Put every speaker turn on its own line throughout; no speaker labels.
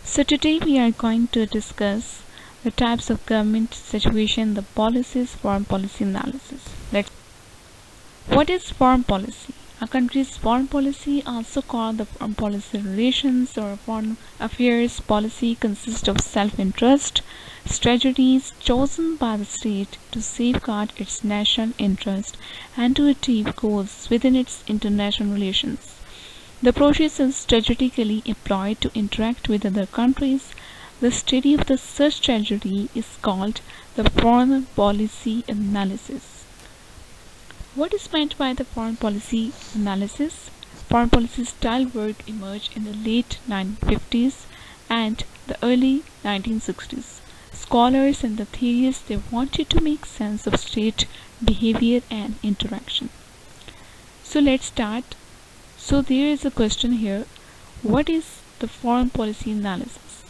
So today we are going to discuss the types of government situation, the policies, foreign policy analysis. What is foreign policy? A country's foreign policy, also called the foreign policy relations or foreign affairs policy, consists of self-interest strategies chosen by the state to safeguard its national interest and to achieve goals within its international relations. The process is strategically employed to interact with other countries. The study of such strategy is called the foreign policy analysis. What is meant by the foreign policy analysis? Foreign policy style work emerged in the late 1950s and the early 1960s. Scholars and the theorists, they wanted to make sense of state behavior and interaction. So let's start. So there is a question here. What is the foreign policy analysis?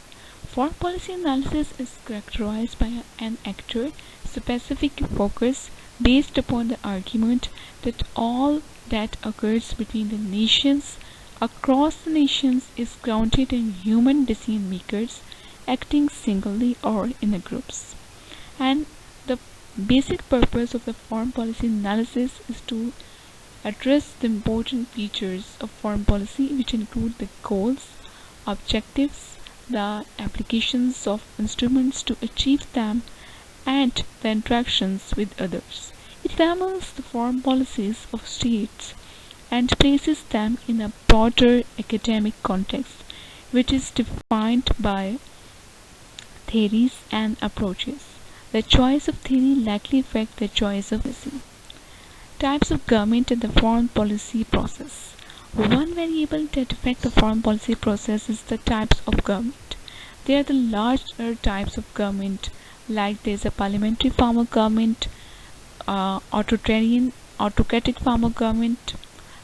Foreign policy analysis is characterized by an actor specific focus based upon the argument that all that occurs between the nations across the nations is grounded in human decision makers acting singly or in groups. And the basic purpose of the foreign policy analysis is to address the important features of foreign policy, which include the goals, objectives, the applications of instruments to achieve them, and the interactions with others. It examines the foreign policies of states and places them in a broader academic context, which is defined by theories and approaches. The choice of theory likely affects the choice of policy. Types of government and the foreign policy process. One variable that affects the foreign policy process is the types of government. There are the larger types of government, like there is a parliamentary form of government, autocratic form of government,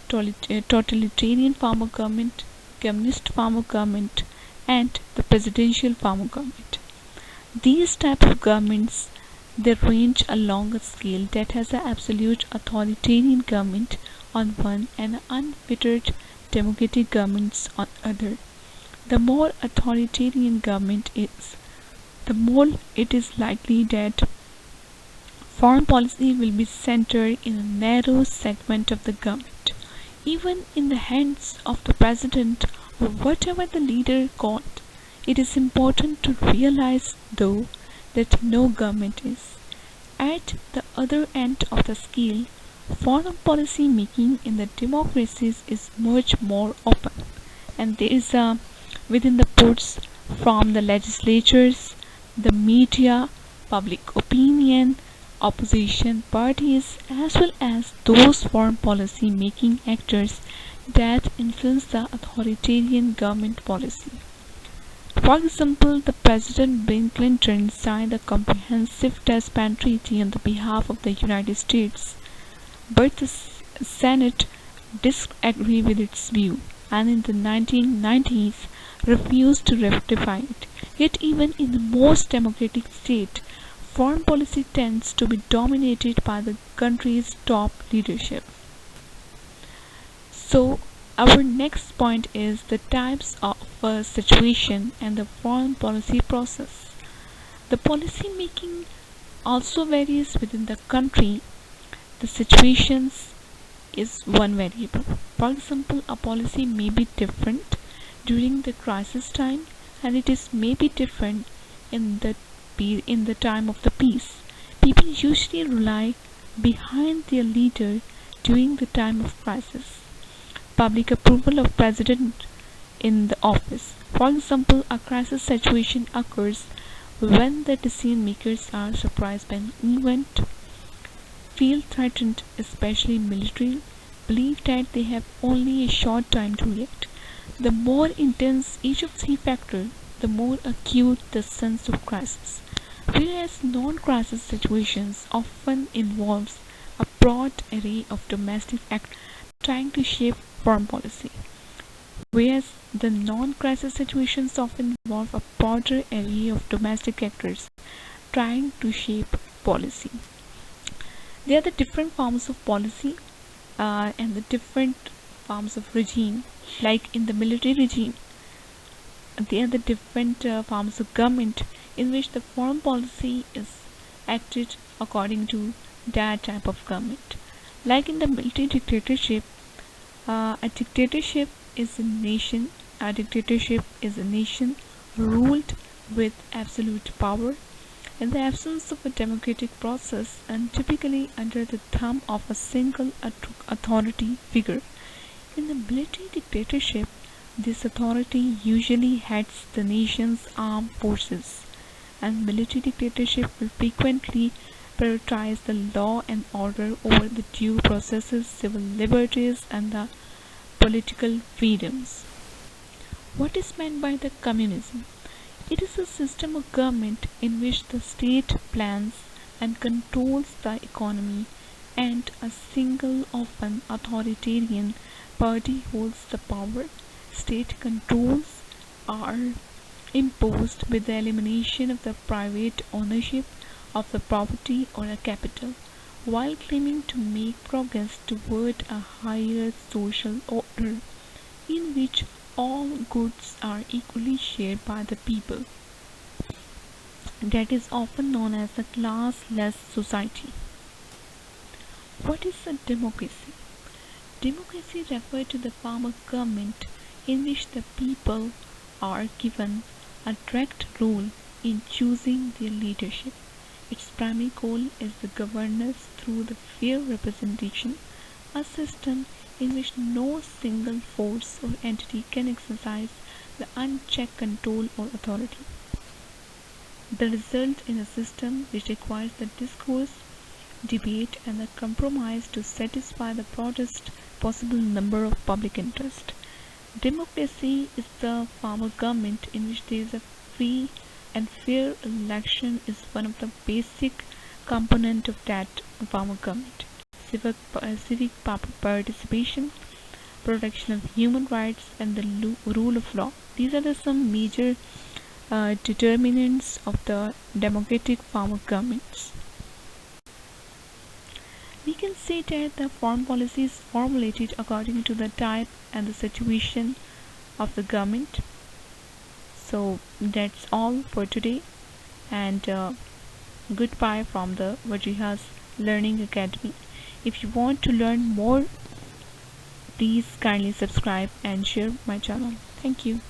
totalitarian form of government, communist form of government, and the presidential form of government. These types of governments, they range along a scale that has an absolute authoritarian government on one and unfettered democratic governments on other. The more authoritarian government is, the more it is likely that foreign policy will be centered in a narrow segment of the government. Even in the hands of the president or whatever the leader called, it is important to realize, though, that no government is. At the other end of the scale, foreign policy making in the democracies is much more open, and there is within the puts from the legislatures, the media, public opinion, opposition parties, as well as those foreign policy making actors that influence the authoritarian government policy. For example, the President Bill Clinton signed the Comprehensive Test Ban Treaty on the behalf of the United States, but the Senate disagreed with its view and in the 1990s refused to ratify it. Yet even in the most democratic state, foreign policy tends to be dominated by the country's top leadership. So our next point is the types of situation and the foreign policy process. The policy making also varies within the country. The situations is one variable. For example, a policy may be different during the crisis time and it is may be different in the time of the peace. People usually rely behind their leader during the time of crisis. Public approval of president in the office. For example, a crisis situation occurs when the decision makers are surprised by an event, feel threatened, especially military, believe that they have only a short time to react. The more intense each of three factors, the more acute the sense of crisis. Whereas non-crisis situations often involves a broad array of domestic actors trying to shape foreign policy. Whereas the non-crisis situations often involve a broader array of domestic actors trying to shape policy. There are the different forms of policy and the different forms of regime. Like in the military regime, the other different forms of government in which the foreign policy is acted according to that type of government. Like in the military dictatorship, a dictatorship is a nation ruled with absolute power in the absence of a democratic process and typically under the thumb of a single authority figure. In the military dictatorship, this authority usually heads the nation's armed forces, and military dictatorship will frequently prioritize the law and order over the due processes, civil liberties, and the political freedoms. What is meant by the communism? It is a system of government in which the state plans and controls the economy, and a single, often authoritarian, party holds the power. State controls are imposed with the elimination of the private ownership of the property or a capital, while claiming to make progress toward a higher social order in which all goods are equally shared by the people. That is often known as a classless society. What is a democracy? Democracy refers to the form of government in which the people are given a direct role in choosing their leadership. Its primary goal is the governance through the fair representation, a system in which no single force or entity can exercise the unchecked control or authority. The result in a system which requires the discourse, debate, and the compromise to satisfy the broadest possible number of public interest. Democracy is the form of government in which there is a free and fair election is one of the basic component of that form of government. Civic participation, protection of human rights, and the rule of law. These are some major determinants of the democratic form of governments. We can say that the foreign policy is formulated according to the type and the situation of the government. So that's all for today, and goodbye from the Vajiha's Learning Academy. If you want to learn more, please kindly subscribe and share my channel. Thank you.